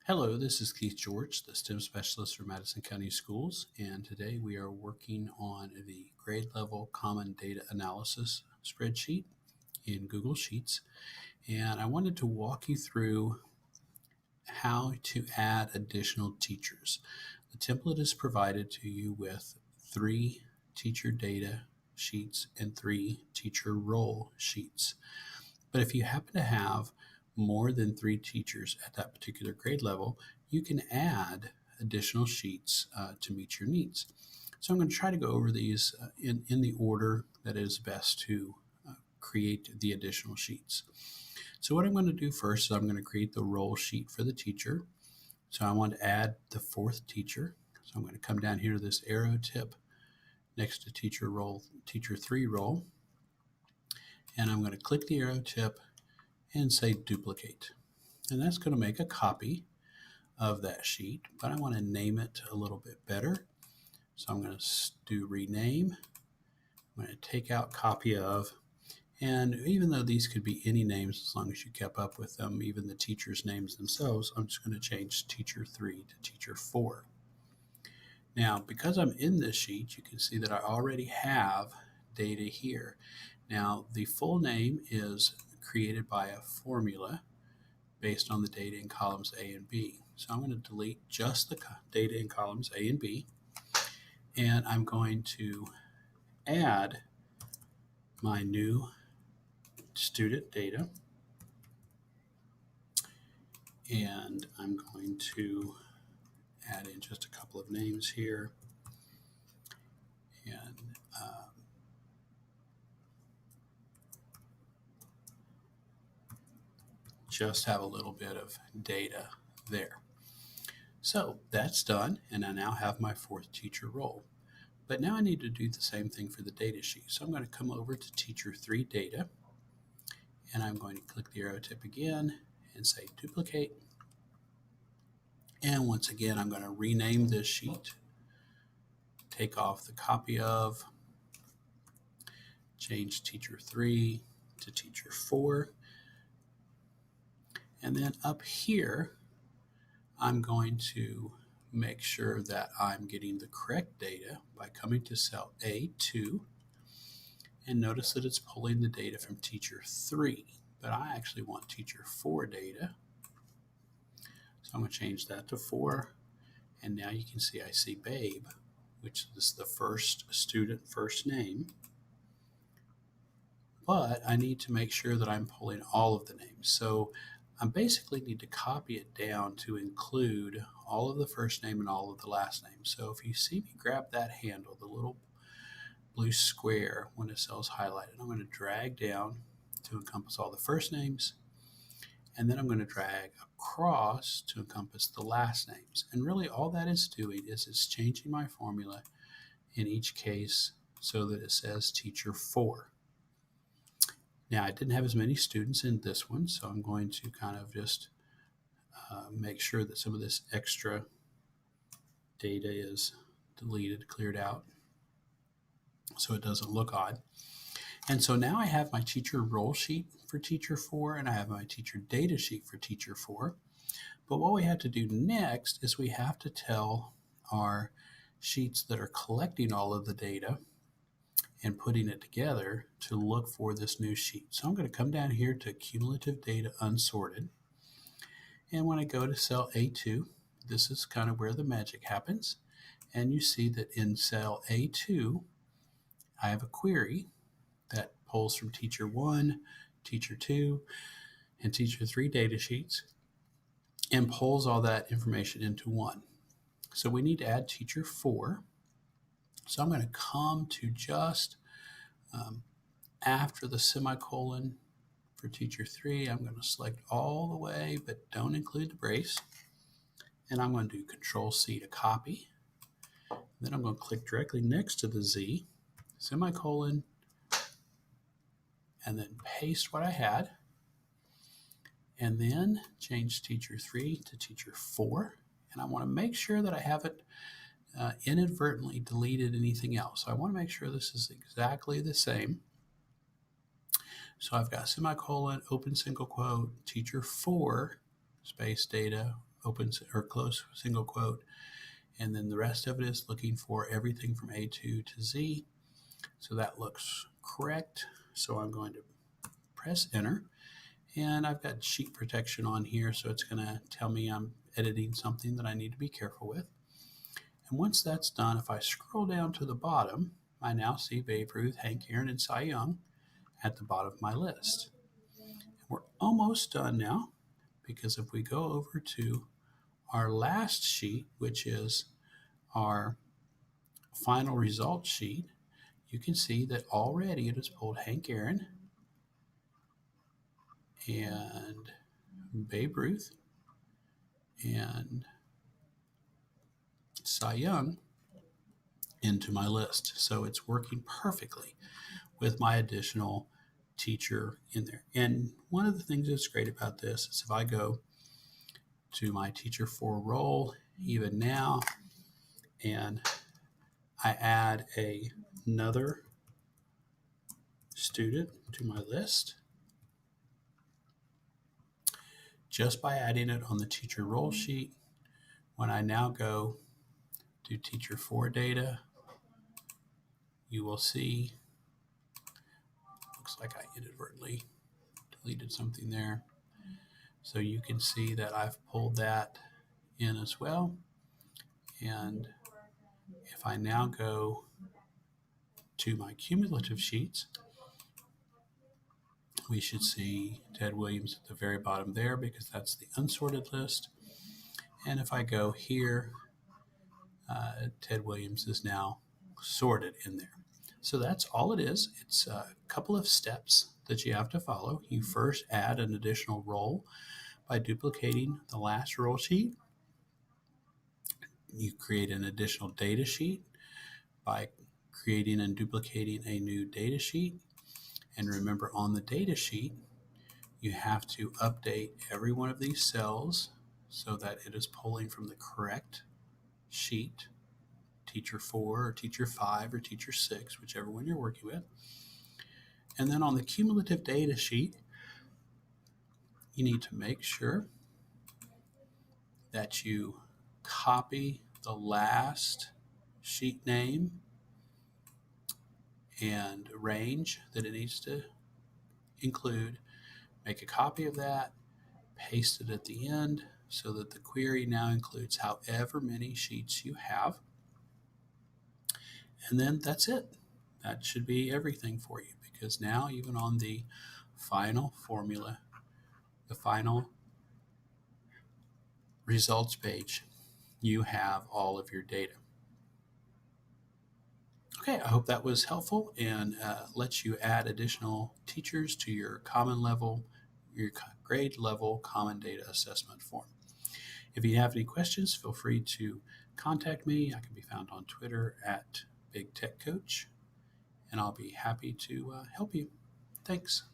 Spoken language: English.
Hello, this is Keith George, the STEM specialist for Madison County Schools, and today we are working on the grade level common data analysis spreadsheet in Google Sheets. And I wanted to walk you through how to add additional teachers. The template is provided to you with 3 teacher data sheets and 3 teacher role sheets. But if you happen to have more than 3 teachers at that particular grade level, you can add additional sheets to meet your needs. So I'm going to try to go over these in the order that is best to create the additional sheets. So what I'm going to do first is I'm going to create the role sheet for the teacher. So I want to add the 4th teacher. So I'm going to come down here to this arrow tip next to teacher 3 role. And I'm going to click the arrow tip and say duplicate. And that's going to make a copy of that sheet, but I want to name it a little bit better. So I'm going to do rename. I'm going to take out copy of, and even though these could be any names as long as you kept up with them, even the teachers' names themselves, I'm just going to change teacher 3 to teacher 4. Now, because I'm in this sheet, you can see that I already have data here. Now, the full name is created by a formula based on the data in columns A and B. So I'm going to delete just the data in columns A and B, and I'm going to add my new student data, and I'm going to add in just a couple of names here, and just have a little bit of data there. So that's done, and I now have my 4th teacher role. But now I need to do the same thing for the data sheet. So I'm going to come over to teacher 3 data, and I'm going to click the arrow tip again and say duplicate. And once again, I'm going to rename this sheet, take off the copy of, change teacher 3 to teacher 4. And then up here, I'm going to make sure that I'm getting the correct data by coming to cell A2. And notice that it's pulling the data from teacher 3, but I actually want teacher 4 data. So I'm going to change that to 4. And now you can see I see Babe, which is the first student first name. But I need to make sure that I'm pulling all of the names. So I basically need to copy it down to include all of the first name and all of the last name. So if you see me grab that handle, the little blue square when the cell's highlighted, I'm going to drag down to encompass all the first names, and then I'm going to drag across to encompass the last names. And really all that is doing is it's changing my formula in each case so that it says teacher 4. Now, I didn't have as many students in this one, so I'm going to kind of just make sure that some of this extra data is deleted, cleared out, so it doesn't look odd. And so now I have my teacher role sheet for teacher 4, and I have my teacher data sheet for teacher 4. But what we have to do next is we have to tell our sheets that are collecting all of the data and putting it together to look for this new sheet. So I'm going to come down here to cumulative data unsorted. And when I go to cell A2, this is kind of where the magic happens. And you see that in cell A2, I have a query that pulls from teacher 1, teacher 2, and teacher 3 data sheets and pulls all that information into one. So we need to add teacher 4. So I'm going to come to just after the semicolon for teacher 3. I'm going to select all the way, but don't include the brace. And I'm going to do Control C to copy. Then I'm going to click directly next to the Z, semicolon, and then paste what I had. And then change teacher 3 to teacher 4. And I want to make sure that I haven't inadvertently deleted anything else. So I want to make sure this is exactly the same. So I've got semicolon, open single quote, teacher 4, space data, open or close single quote. And then the rest of it is looking for everything from A2 to Z. So that looks correct. So I'm going to press enter, and I've got sheet protection on here. So it's going to tell me I'm editing something that I need to be careful with. And once that's done, if I scroll down to the bottom, I now see Babe Ruth, Hank Aaron, and Cy Young at the bottom of my list. And we're almost done now, because if we go over to our last sheet, which is our final results sheet, you can see that already it has pulled Hank Aaron and Babe Ruth and Cy Young into my list. So it's working perfectly with my additional teacher in there. And one of the things that's great about this is if I go to my teacher for role, even now, and I add another student to my list, just by adding it on the teacher role sheet, when I now go to teacher for data, you will see, looks like I inadvertently deleted something there. So you can see that I've pulled that in as well. And if I now go to my cumulative sheets, we should see Ted Williams at the very bottom there, because that's the unsorted list. And if I go here, Ted Williams is now sorted in there. So that's all it is. It's a couple of steps that you have to follow. You first add an additional role by duplicating the last role sheet. You create an additional data sheet by creating and duplicating a new data sheet. And remember, on the data sheet, you have to update every one of these cells so that it is pulling from the correct sheet, teacher 4 or teacher 5 or teacher 6, whichever one you're working with. And then on the cumulative data sheet, you need to make sure that you copy the last sheet name and range that it needs to include. Make a copy of that, paste it at the end so that the query now includes however many sheets you have. And then that's it. That should be everything for you, because now even on the final formula, the final results page, you have all of your data. Okay, I hope that was helpful and lets you add additional teachers to your common level, your grade level common data assessment form. If you have any questions, feel free to contact me. I can be found on Twitter at Big Tech Coach, and I'll be happy to help you. Thanks.